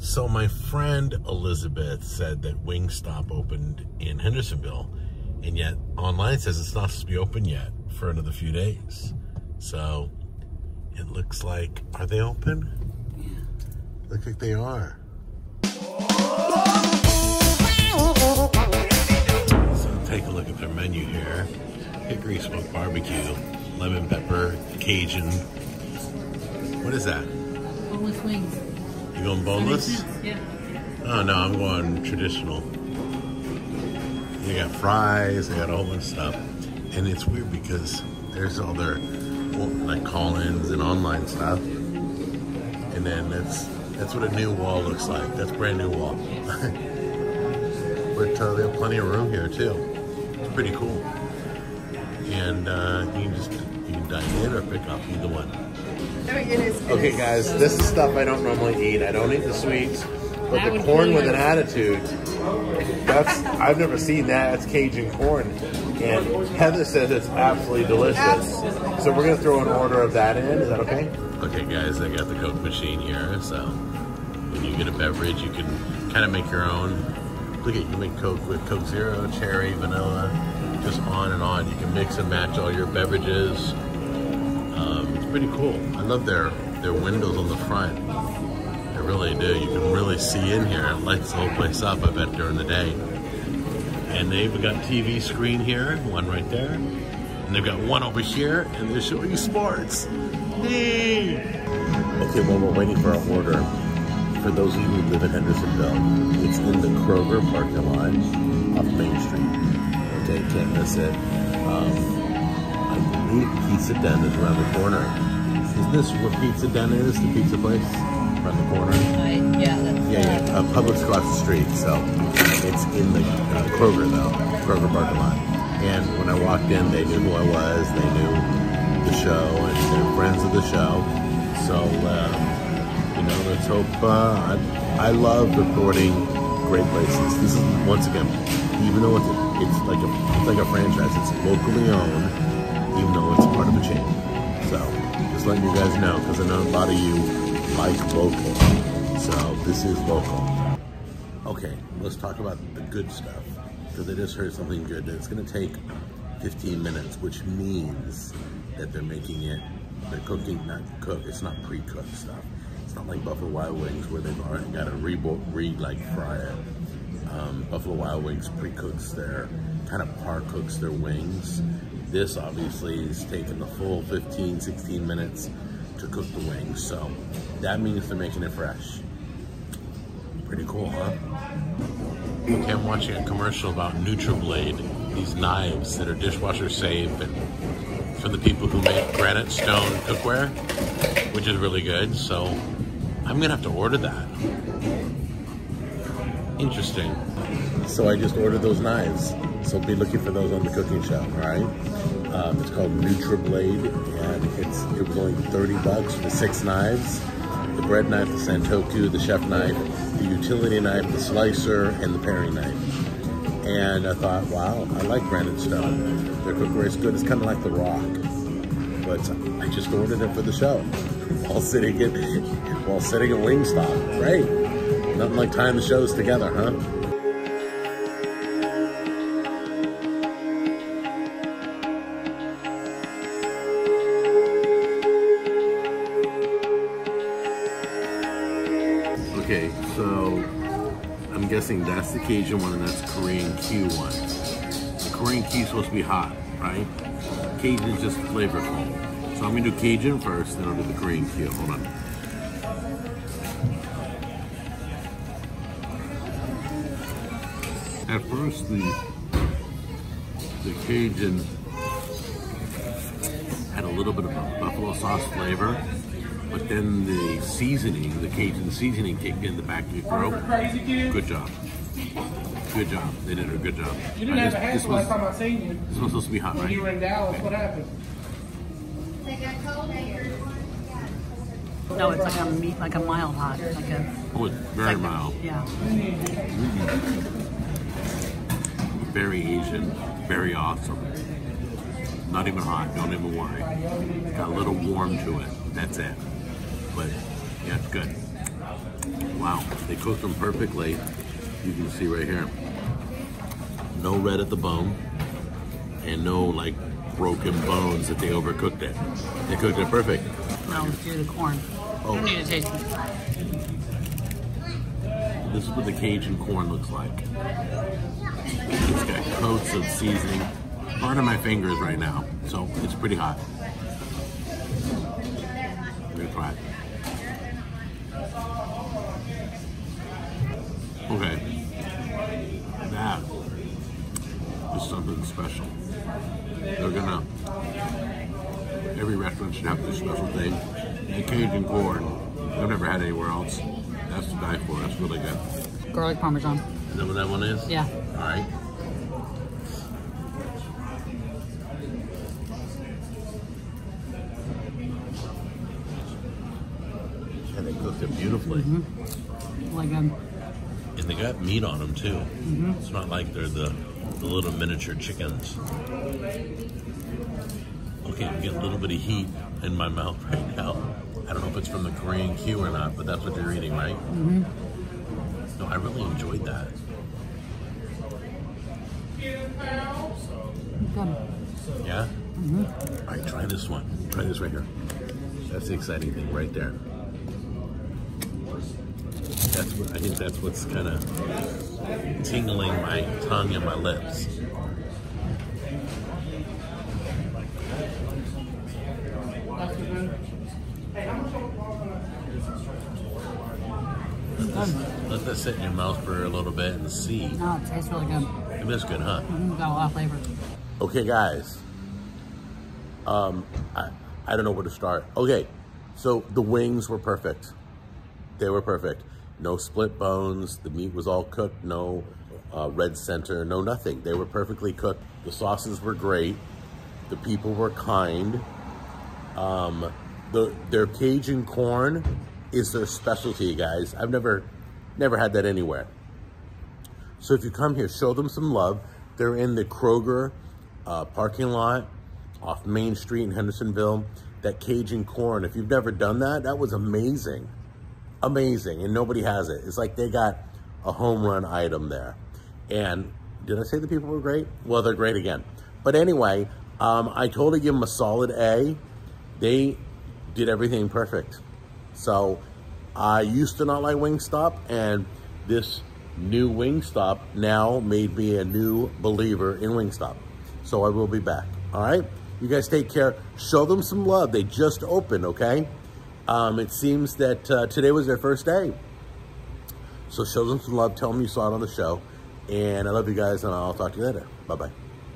So my friend Elizabeth said that WingStop opened in Hendersonville, and yet online it says it's not supposed to be open yet for another few days. So it looks like, are they open? Yeah. Looks like they are. So take a look at their menu here. Hickory smoked barbecue, lemon pepper, Cajun. What is that? Boneless wings. You going boneless? Yeah. Oh no, I'm going traditional. They got fries, they got a whole bunch of stuff. And it's weird because there's all their like call-ins and online stuff. And then that's what a new wall looks like. That's brand new wall. But they have plenty of room here too. It's pretty cool. And you can dine in or pick up either one. Okay guys, this is stuff I don't normally eat. I don't eat the sweets, but the corn with an attitude, I've never seen that. It's Cajun corn. And Heather says it's absolutely delicious. So we're gonna throw an order of that in, is that okay? Okay guys, I got the Coke machine here, so when you get a beverage, you can kind of make your own. Look at, you can make Coke with Coke Zero, cherry, vanilla, just on and on. You can mix and match all your beverages. It's pretty cool. I love their windows on the front. I really do. You can really see in here. It lights the whole place up, I bet, during the day. And they've even got a TV screen here, one right there. And they've got one over here, and they're showing sports. Hey! Okay, well, we're waiting for our order. For those of you who live in Hendersonville, it's in the Kroger parking lot off Main Street. Okay, can't miss it. I believe Pizza Den is around the corner. Isn't this where Pizza Den is? The pizza place around the corner? Yeah, that's Publix across the street. So it's in the Kroger though, Kroger parking lot. And when I walked in, they knew who I was. They knew the show, and they're friends of the show. So you know, let's hope. I love reporting great places. This is once again, even though it's like a franchise. It's locally owned, even though it's part of a chain. So just letting you guys know, because I know a lot of you like local. So this is local. Okay, let's talk about the good stuff, because I just heard something good. That it's going to take 15 minutes, which means that they're making it. They're cooking, not cook. It's not pre-cooked stuff. It's not like Buffalo Wild Wings where they've already got to fry it. Buffalo Wild Wings pre-cooks kind of par cooks their wings. This obviously is taking the full 15, 16 minutes to cook the wings. So that means they're making it fresh. Pretty cool, huh? Okay, I'm watching a commercial about NutriBlade, these knives that are dishwasher safe and from the people who make granite stone cookware, which is really good. So I'm gonna have to order that. Interesting. So I just ordered those knives. So be looking for those on the cooking show, all right? It's called NutriBlade, and it was only $30 for the 6 knives. The bread knife, the Santoku, the chef knife, the utility knife, the slicer, and the paring knife. And I thought, wow, I like granite stone. Their cookware is good. It's kind of like the Rock. But I just ordered it for the show while sitting at WingStop. Great. Nothing like tying the shows together, huh? Okay, so I'm guessing that's the Cajun one and that's Korean Q one. The Korean Q is supposed to be hot, right? Cajun is just flavorful. So I'm gonna do Cajun first, then I'll do the Korean Q. Hold on. At first, the Cajun had a little bit of a buffalo sauce flavor, but then the seasoning, the Cajun seasoning kicked in the back of your throat. Good job. Good job. They did a good job. You didn't have a handle last time I seen you. This one's supposed to be hot, right? When you were in Dallas, what happened? They got cold here. No, it's like a mild hot. Oh, it's very mild. Yeah. Very Asian, very awesome. Not even hot, don't even worry. Got a little warm to it, that's it. But yeah, it's good. Wow, they cooked them perfectly. You can see right here. No red at the bone, and no like broken bones that they overcooked it. They cooked it perfect. Now let's do the corn. Oh. I need to taste it. This is what the Cajun corn looks like. It's got coats of seasoning. Part of my fingers right now, so it's pretty hot. I'm gonna try it. Okay, that is something special. Every restaurant should have this special thing. The Cajun corn, I've never had anywhere else. That's to die for, that's really good. Garlic parmesan. Is that what that one is? Yeah. All right. And they cooked it beautifully. Like them. And they got meat on them too. It's not like they're the little miniature chickens. Okay, I'm getting a little bit of heat in my mouth right now. I don't know if it's from the Korean Q or not, but that's what you're eating, right? No, I really enjoyed that. Good. Yeah? All right, try this one. Try this right here. That's the exciting thing right there. That's what I think. That's what's kind of tingling my tongue and my lips. Let that sit in your mouth for a little bit and see. No, it tastes really good. It is good, huh? Got a lot of flavor. Okay, guys. I don't know where to start. Okay, so the wings were perfect. They were perfect. No split bones. The meat was all cooked. No red center. No nothing. They were perfectly cooked. The sauces were great. The people were kind. Their Cajun corn is their specialty, guys. I've never had that anywhere. So if you come here, show them some love. They're in the Kroger parking lot off Main Street in Hendersonville. That Cajun corn, if you've never done that, that was amazing. Amazing, and nobody has it. It's like they got a home run item there. And did I say the people were great? Well, they're great again. But anyway, I totally give them a solid A. They did everything perfect. So I used to not like WingStop, and this new WingStop now made me a new believer in WingStop. So I will be back, all right? You guys take care. Show them some love. They just opened, okay? It seems that today was their first day. So show them some love. Tell them you saw it on the show. And I love you guys, and I'll talk to you later. Bye-bye.